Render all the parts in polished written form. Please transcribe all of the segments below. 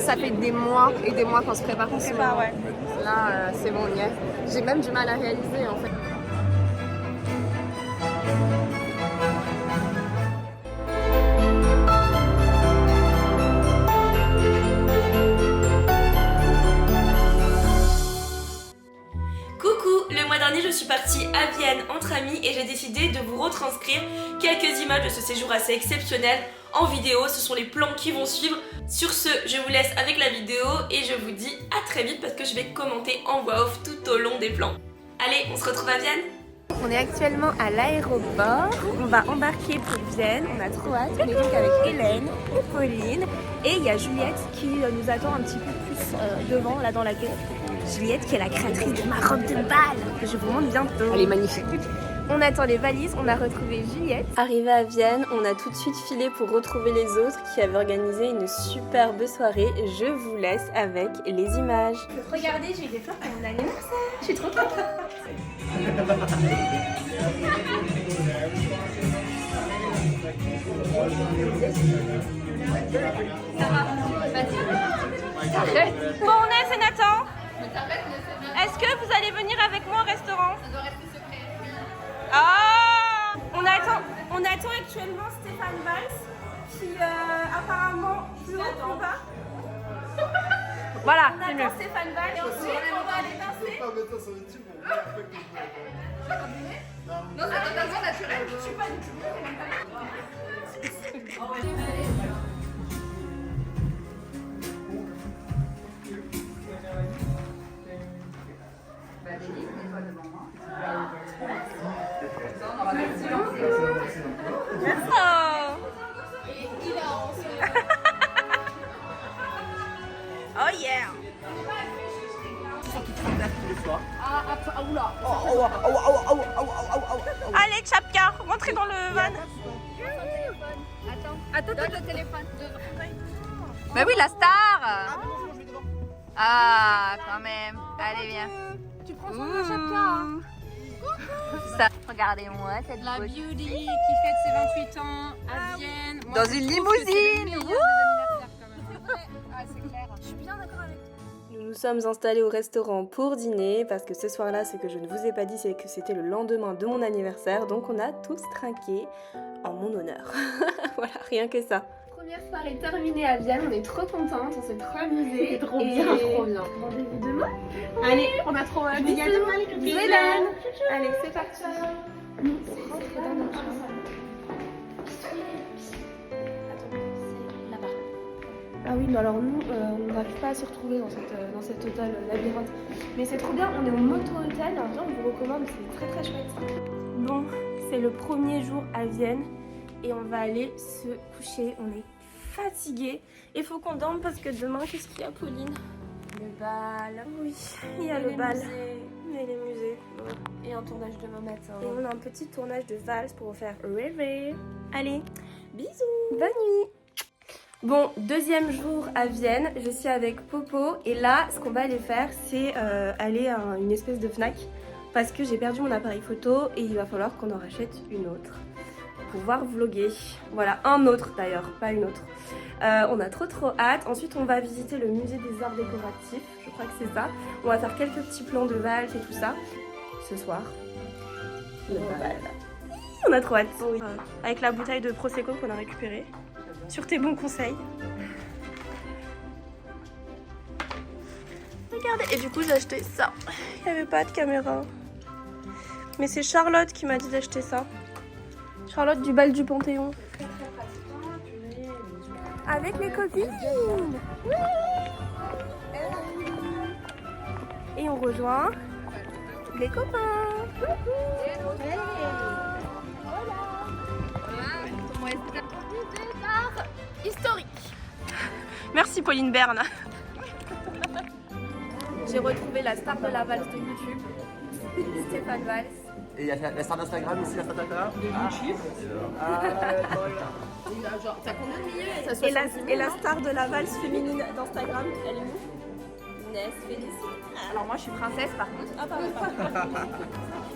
Ça fait des mois et des mois qu'on se prépare pour ce moment. Ouais. Là, c'est bon, on y est. J'ai même du mal à réaliser en fait. Le mois dernier, je suis partie à Vienne entre amis et j'ai décidé de vous retranscrire quelques images de ce séjour assez exceptionnel en vidéo. Ce sont les plans qui vont suivre. Sur ce, je vous laisse avec la vidéo et je vous dis à très vite parce que je vais commenter en voix off tout au long des plans. Allez, on se retrouve à Vienne. On est actuellement à l'aéroport, on va embarquer pour Vienne, on a trop hâte, on est donc avec Hélène et Pauline et il y a Juliette qui nous attend un petit peu plus devant, là dans la queue. Juliette qui est la créatrice de ma robe de bal, que je vous montre bientôt. Elle est magnifique. On attend les valises, on a retrouvé Juliette. Arrivé à Vienne, on a tout de suite filé pour retrouver les autres qui avaient organisé une superbe soirée. Je vous laisse avec les images. Regardez, j'ai eu des fleurs pour mon anniversaire, je suis trop contente. Arrête. Bon, c'est Nathan. Est-ce que vous allez venir avec moi au restaurant? Ça doit rester secret. Ah, on attend actuellement Stéphane Valls qui apparemment flotte ou pas. Voilà, c'est mieux. Stéphane Valls et ensuite on va aller danser. Non, c'est totalement naturel. Je suis pas du tout. Oh yeah! Allez, Tchapka, rentrez dans le van. Attends, le téléphone. Bah oui, la star! Ah, quand même. Allez, viens. Tu prends soin de Tchapka. Ça. Regardez-moi cette La beauté. Beauty qui fête ses 28 ans à Vienne. Moi, Dans je une trouve que c'est le limousine. meilleur des anniversaires, quand même. Ah, c'est clair. Je suis bien d'accord avec toi. Nous nous sommes installés au restaurant pour dîner parce que ce soir-là, ce que je ne vous ai pas dit, c'est que c'était le lendemain de mon anniversaire. Donc on a tous trinqué en mon honneur. Voilà, rien que ça. Première soirée terminée à Vienne, on est trop contentes, on s'est trop amusés. C'est trop bien, trop bien. Rendez-vous demain. Allez, on a trop hâte. Bisous, Hélène. Allez, c'est parti. Nous, on rentre dans notre chambre. Ah oui, mais alors nous, on n'arrive pas à se retrouver dans cet hôtel labyrinthe. Mais c'est trop bien, on est au moto-hôtel, on vous recommande, c'est très très chouette. Bon, c'est le premier jour à Vienne et on va aller se coucher. On est fatigué. Il faut qu'on dorme parce que demain, qu'est-ce qu'il y a, Pauline? Le bal. Oui, il y a le bal. Et les musées. Et un tournage demain matin. Et on a un petit tournage de valse pour vous faire rêver. Allez, bisous. Bonne nuit. Bon, deuxième jour à Vienne, je suis avec Popo et là, ce qu'on va aller faire, c'est aller à une espèce de Fnac parce que j'ai perdu mon appareil photo et il va falloir qu'on en rachète une autre pour pouvoir vlogger. Voilà, un autre d'ailleurs, pas une autre. On a trop hâte. Ensuite, on va visiter le musée des arts décoratifs, je crois que c'est ça. On va faire quelques petits plans de valse et tout ça. Ce soir, le bal. On a trop hâte. Oui. Avec la bouteille de Prosecco qu'on a récupérée. Sur tes bons conseils. Regardez, et du coup j'ai acheté ça. Il n'y avait pas de caméra. Mais c'est Charlotte qui m'a dit d'acheter ça. Charlotte du bal du Panthéon. Avec mes copines. Oui. Et on rejoint les copains. Historique. Merci Pauline Berne. J'ai retrouvé la star de la valse de YouTube, Stéphane Valls. Et il y a la star d'Instagram aussi, la star d'Instagram. Genre, t'as combien de milliers? Et la star de la valse féminine d'Instagram, elle est où? Ness Félicie. Alors moi je suis princesse par contre. Ah pardon.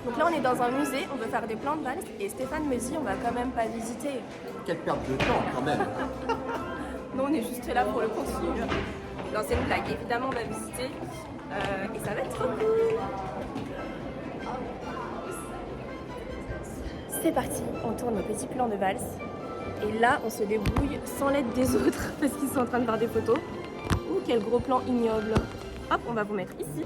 Donc là on est dans un musée, on veut faire des plans de valse et Stéphane me dit on va quand même pas visiter. Quelle perte de temps quand même. Nous on est juste là pour le continuer. c'est une blague. Évidemment, on va visiter et ça va être trop cool. C'est parti, on tourne nos petits plans de valse. Et là, on se débrouille sans l'aide des autres parce qu'ils sont en train de faire des photos. Ouh, quel gros plan ignoble. Hop, on va vous mettre ici.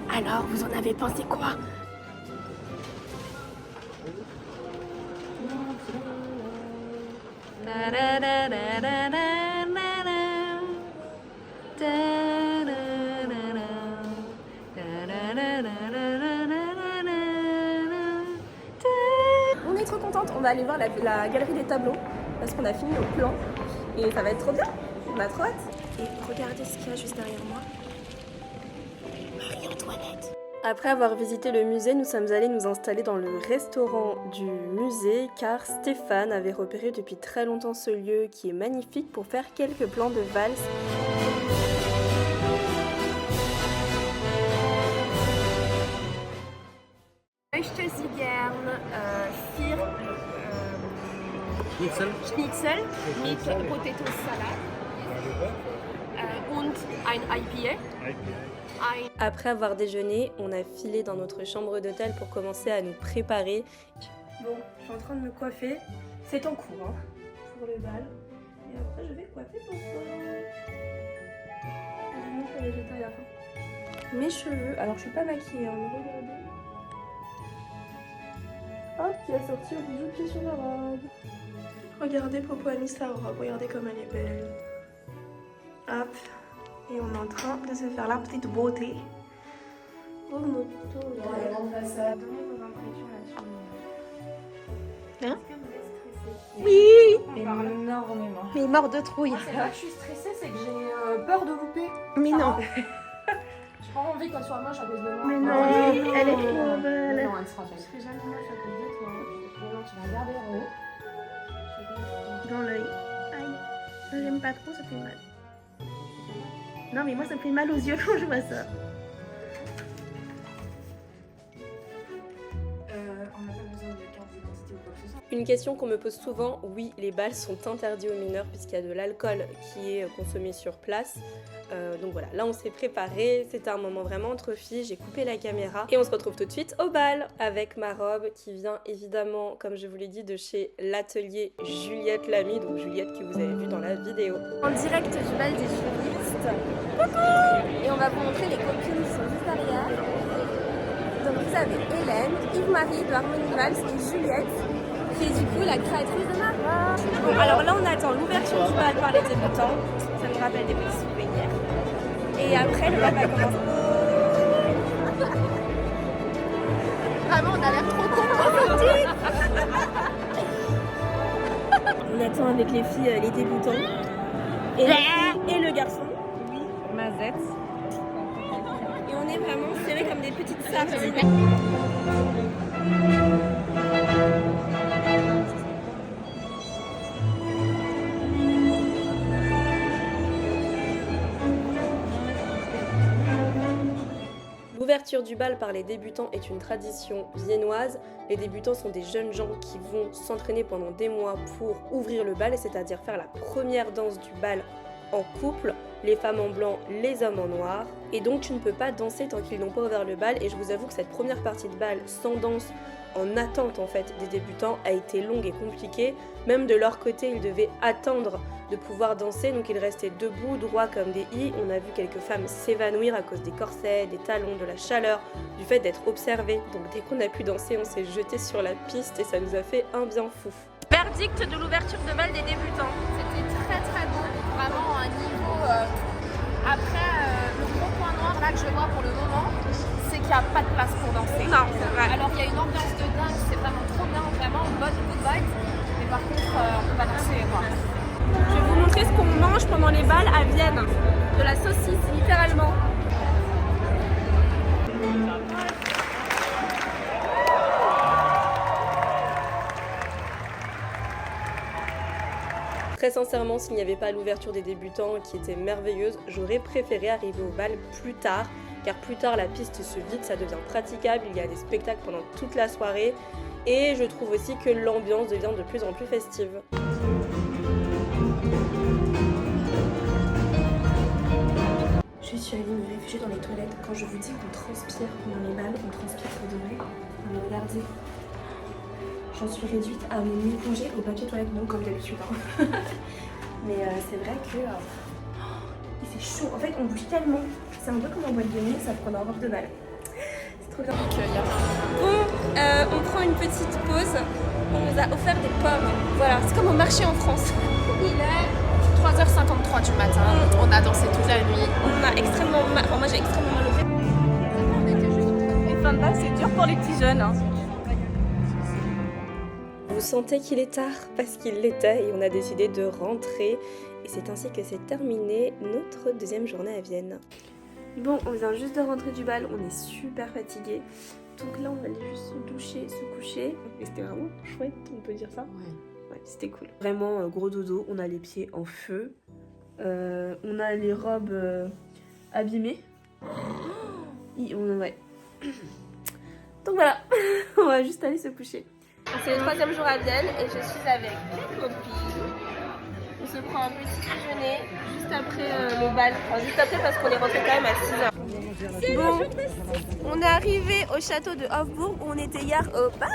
Alors, vous en avez pensé quoi? On est trop contente, on va aller voir la galerie des tableaux parce qu'on a fini nos plans et ça va être trop bien, on a trop hâte. Et regardez ce qu'il y a juste derrière moi. Marie-Antoinette. Après avoir visité le musée, nous sommes allés nous installer dans le restaurant du musée car Stéphane avait repéré depuis très longtemps ce lieu qui est magnifique pour faire quelques plans de valse. Ich möchte Sie gern Schnitzel mit Potato Salad und ein IPA. Après avoir déjeuné, on a filé dans notre chambre d'hôtel pour commencer à nous préparer. Bon, je suis en train de me coiffer. C'est en cours hein, pour le bal. Et après, je vais coiffer mon à la fin. Mes cheveux, alors je suis pas maquillée, hein, mais regardez. Hop, qui a sorti au bijou de pied sur la robe. Regardez, Popo a mis sa robe, regardez comme elle est belle. Hop. Et on est en train de se faire la petite beauté. Oh moto. La grande façade. Donnez vos impressions là-dessus. Hein? Oui. Énormément. Mais mort de trouille. C'est pas que je suis stressée, c'est que j'ai peur de louper. Mais non. J'ai pas envie qu'elle soit moche à cause de moi. Mais non, oui. elle est trop belle. Non, elle sera belle. Je serai jamais moche à cause de toi. Tu vas regarder en haut. Dans l'œil. Aïe. J'aime pas trop, ça fait mal. Non mais moi ça me fait mal aux yeux quand je vois ça. On n'a pas besoin de carte d'identité ou quoi que ce soit. Une question qu'on me pose souvent, oui, les bals sont interdits aux mineurs puisqu'il y a de l'alcool qui est consommé sur place. Donc voilà, là on s'est préparé, c'était un moment vraiment entre filles, j'ai coupé la caméra et on se retrouve tout de suite au bal avec ma robe qui vient évidemment, comme je vous l'ai dit, de chez l'atelier Juliette Lamy, donc Juliette que vous avez vu dans la vidéo. En direct du bal des juristes. Coucou! Et on va vous montrer les copines qui sont juste derrière. Donc vous avez Hélène, Yves-Marie de Harmonie Valse et Juliette, qui est du coup la créatrice de ma robe. Bon, alors là on attend l'ouverture du bal par les débutants, ça nous rappelle des petits souvenirs. Et après le bal va commencer. Vraiment on a l'air trop contents. On attend avec les filles les débutants. Et le garçon. Oui, Mazette. Et on est vraiment serrés comme des petites sardines. L'ouverture du bal par les débutants est une tradition viennoise. Les débutants sont des jeunes gens qui vont s'entraîner pendant des mois pour ouvrir le bal, c'est-à-dire faire la première danse du bal en couple, les femmes en blanc, les hommes en noir. Et donc tu ne peux pas danser tant qu'ils n'ont pas ouvert le bal. Et je vous avoue que cette première partie de bal sans danse, en attente en fait des débutants, a été longue et compliquée. Même de leur côté, ils devaient attendre de pouvoir danser, donc ils restaient debout, droits comme des i. On a vu quelques femmes s'évanouir à cause des corsets, des talons, de la chaleur, du fait d'être observées. Donc dès qu'on a pu danser, on s'est jeté sur la piste et ça nous a fait un bien fou. Verdict de l'ouverture de bal des débutants. C'était très très beau, vraiment un niveau. Après, le gros point noir là que je vois pour le moment, c'est qu'il n'y a pas de place pour danser. Non, c'est vrai. Alors il y a une ambiance de dingue, c'est vraiment trop bien, vraiment bonne good vibe. Mais par contre, on peut pas danser quoi. Je vais vous montrer ce qu'on mange pendant les bals à Vienne. De la saucisse, littéralement. Très sincèrement, s'il n'y avait pas l'ouverture des débutants qui était merveilleuse, j'aurais préféré arriver au bal plus tard car plus tard la piste se vide, ça devient praticable, il y a des spectacles pendant toute la soirée et je trouve aussi que l'ambiance devient de plus en plus festive. Je suis allée me réfugier dans les toilettes. Quand je vous dis qu'on transpire pendant les balles, on transpire pour de vrai. Mais regardez, j'en suis réduite à mes mini-congés au papier toilette, non comme d'habitude. Hein. Mais c'est vrai que c'est chaud. En fait, on bouge tellement. C'est un peu comme en boîte de nuit, ça prend un robe de balle. C'est trop bien. Bon, on prend une petite pause. On nous a offert des pommes. Voilà, c'est comme au marché en France. Il est 3h53 du matin. On a dansé toute la nuit. On a extrêmement mal. Enfin, moi j'ai extrêmement mal au fait. Les fins de balle, c'est dur pour les petits jeunes. Hein. Vous sentez qu'il est tard parce qu'il l'était et on a décidé de rentrer. Et c'est ainsi que s'est terminée notre deuxième journée à Vienne. Bon, on vient juste de rentrer du bal, on est super fatigués. Donc là, on allait juste se doucher, se coucher. Et c'était vraiment chouette, on peut dire ça? Ouais, c'était cool. Vraiment gros dodo, on a les pieds en feu. On a les robes abîmées. Ouais. Donc voilà, on va juste aller se coucher. C'est le troisième jour à Vienne et je suis avec mes copines. On se prend un petit déjeuner juste après le bal. Enfin, juste après parce qu'on est rentré quand même à 6h. Bon, on est arrivé au château de Hofburg où on était hier au bal.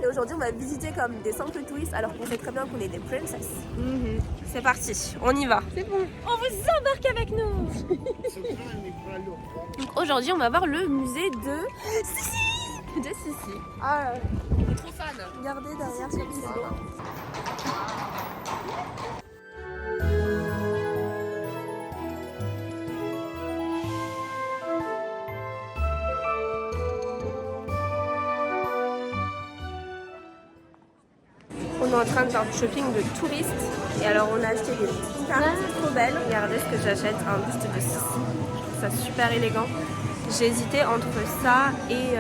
Et aujourd'hui on va visiter comme des simples touristes alors qu'on sait très bien qu'on est des princesses. C'est parti, on y va. C'est bon. On vous embarque avec nous. Donc aujourd'hui on va voir le musée de Sissi. De Sissi. Ah, On est trop fan. regardez derrière ce petit lot. On est en train de faire du shopping de touristes et alors on a acheté des petites cartes trop belles. Regardez ce que j'achète, un buste de Sissi. Je trouve ça super élégant. J'ai hésité entre ça et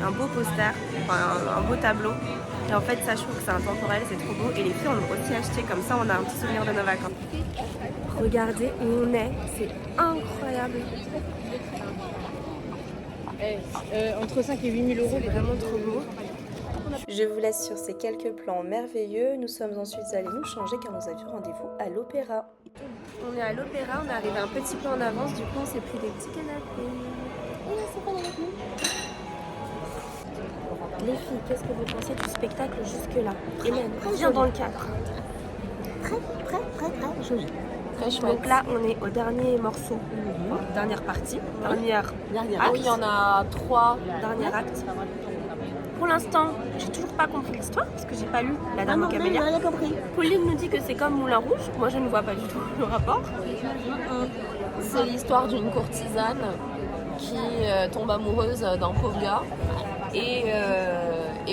un beau poster, enfin un beau tableau. Et en fait ça je trouve que c'est intemporel, c'est trop beau. Et les filles on a aussi acheté comme ça, on a un petit souvenir de nos vacances. Regardez où on est, c'est incroyable. Entre 5 et 8 000 euros, C'est vraiment trop beau. Je vous laisse sur ces quelques plans merveilleux. Nous sommes ensuite allés nous changer car nous avions rendez-vous à l'opéra. On est à l'opéra, on est arrivé un petit peu en avance, du coup on s'est pris des petits canapés. Les filles, qu'est-ce que vous pensez du spectacle jusque-là? Hélène, viens dans le cadre. Très joli. Donc là, on est au dernier morceau, enfin, dernière partie, dernière Ah oui, il y en a 3. dernier acte. Pour l'instant, j'ai toujours pas compris l'histoire parce que j'ai pas lu La Dame aux Camélias. Pauline nous dit que c'est comme Moulin Rouge. Moi, je ne vois pas du tout le rapport. C'est l'histoire d'une courtisane qui tombe amoureuse d'un pauvre gars. Et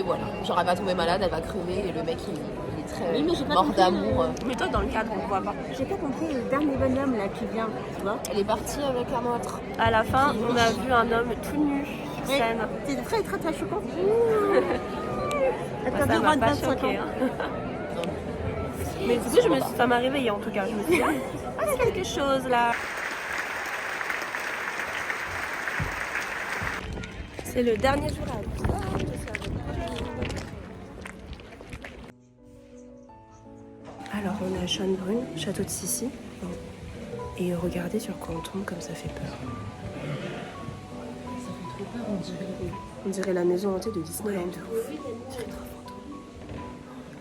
voilà. Genre, elle va tomber malade, elle va crever et le mec il est très mort d'amour. Mais toi, dans le cadre, on ne voit pas. J'ai pas compris le dernier bonhomme là qui vient, tu vois. Elle est partie avec un autre. À la fin, on a vu un homme tout nu sur scène. C'est très choquant. Moi, ça m'a pas choqué. Hein. Mais du coup, ça m'a réveillée en tout cas. Je me suis dit, ah, il y a quelque chose là. C'est le dernier jour à Vienne. Alors, on est à Schönbrunn, château de Sissi. Et regardez sur quoi on tombe, comme ça fait peur. On dirait la maison hantée de Disneyland. On dirait trop fantôme.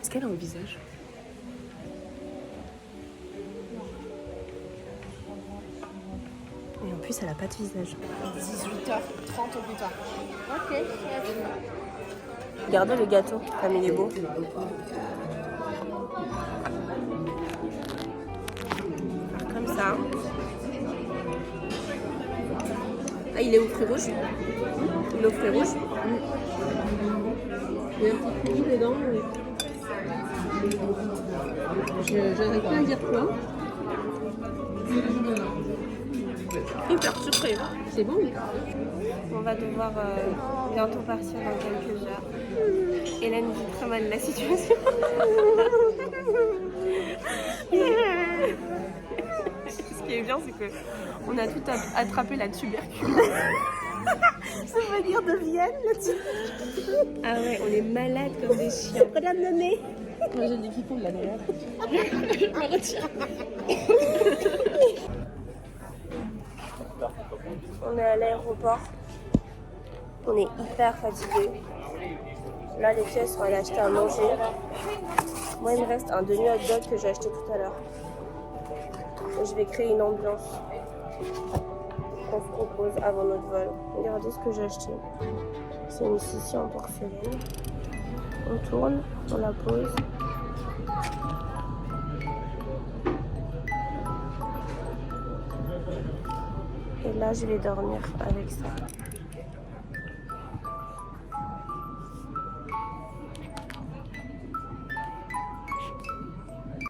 Est-ce qu'elle a un visage? Et en plus, elle a pas de visage. 18h30 au plus tard. Ok. Regardez le gâteau, comme il est beau. Comme ça. Ah, il est au fruit rouge. Il est au fruit rouge. Il y a un petit fruit dedans. Je n'arrive pas à dire quoi. Hyper sucré. C'est bon. On va devoir bientôt partir dans quelques heures. Hélène vit très mal la situation. qui est bien, c'est que on a tout attrapé la tuberculose. Ça veut dire de Vienne, la tuberculose. Ah ouais, on est malade comme des chiens. Regarde le nez. Moi j'ai des kikous là d'ailleurs. Je me retire. On est à l'aéroport. On est hyper fatigué. Là, les pièces sont allées acheter à manger. Moi, il me reste un demi-hot dog que j'ai acheté tout à l'heure. Et je vais créer une ambiance qu'on se propose avant notre vol. Regardez ce que j'ai acheté. C'est une sissi en porcelaine. On tourne, on la pose. Et là, je vais dormir avec ça.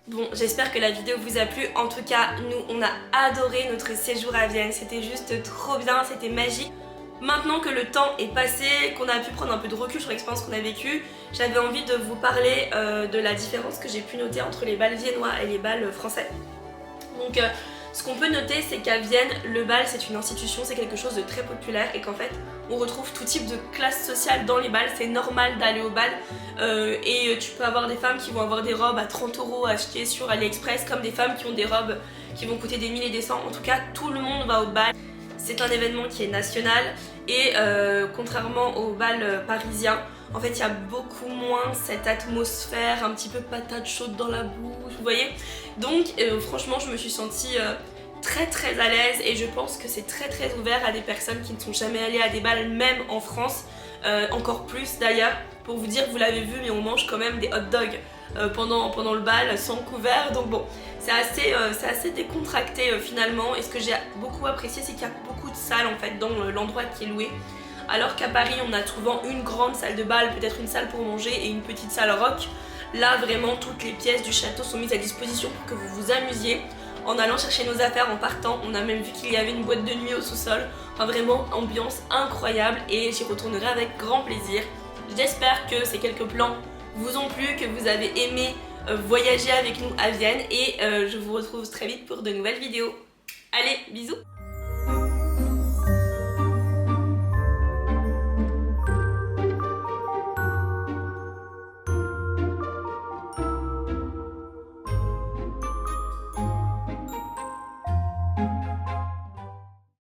Bon, j'espère que la vidéo vous a plu. En tout cas, nous, on a adoré notre séjour à Vienne. C'était juste trop bien, c'était magique. Maintenant que le temps est passé, qu'on a pu prendre un peu de recul sur l'expérience qu'on a vécue, j'avais envie de vous parler de la différence que j'ai pu noter entre les bals viennois et les bals français. Donc, ce qu'on peut noter, c'est qu'à Vienne, le bal, c'est une institution, c'est quelque chose de très populaire et qu'en fait, on retrouve tout type de classe sociale dans les bals. C'est normal d'aller au bal et tu peux avoir des femmes qui vont avoir des robes à 30 € achetées sur AliExpress, comme des femmes qui ont des robes qui vont coûter des milliers et des cents. En tout cas, tout le monde va au bal. C'est un événement qui est national et contrairement au bal parisien, en fait il y a beaucoup moins cette atmosphère un petit peu patate chaude dans la bouche, vous voyez. Donc franchement je me suis sentie très très à l'aise et je pense que c'est très très ouvert à des personnes qui ne sont jamais allées à des bals, même en France, encore plus d'ailleurs. Pour vous dire, vous l'avez vu, mais on mange quand même des hot dogs pendant le bal sans couvert, donc bon, c'est assez décontracté finalement. Et ce que j'ai beaucoup apprécié, c'est qu'il y a beaucoup de salles en fait dans l'endroit qui est loué, alors qu'à Paris on a souvent une grande salle de bal, peut-être une salle pour manger et une petite salle rock. Là vraiment toutes les pièces du château sont mises à disposition pour que vous vous amusiez en allant chercher nos affaires, en partant. On a même vu qu'il y avait une boîte de nuit au sous-sol. Enfin vraiment ambiance incroyable et j'y retournerai avec grand plaisir. J'espère que ces quelques plans vous ont plu, que vous avez aimé voyager avec nous à Vienne et je vous retrouve très vite pour de nouvelles vidéos. Allez, bisous!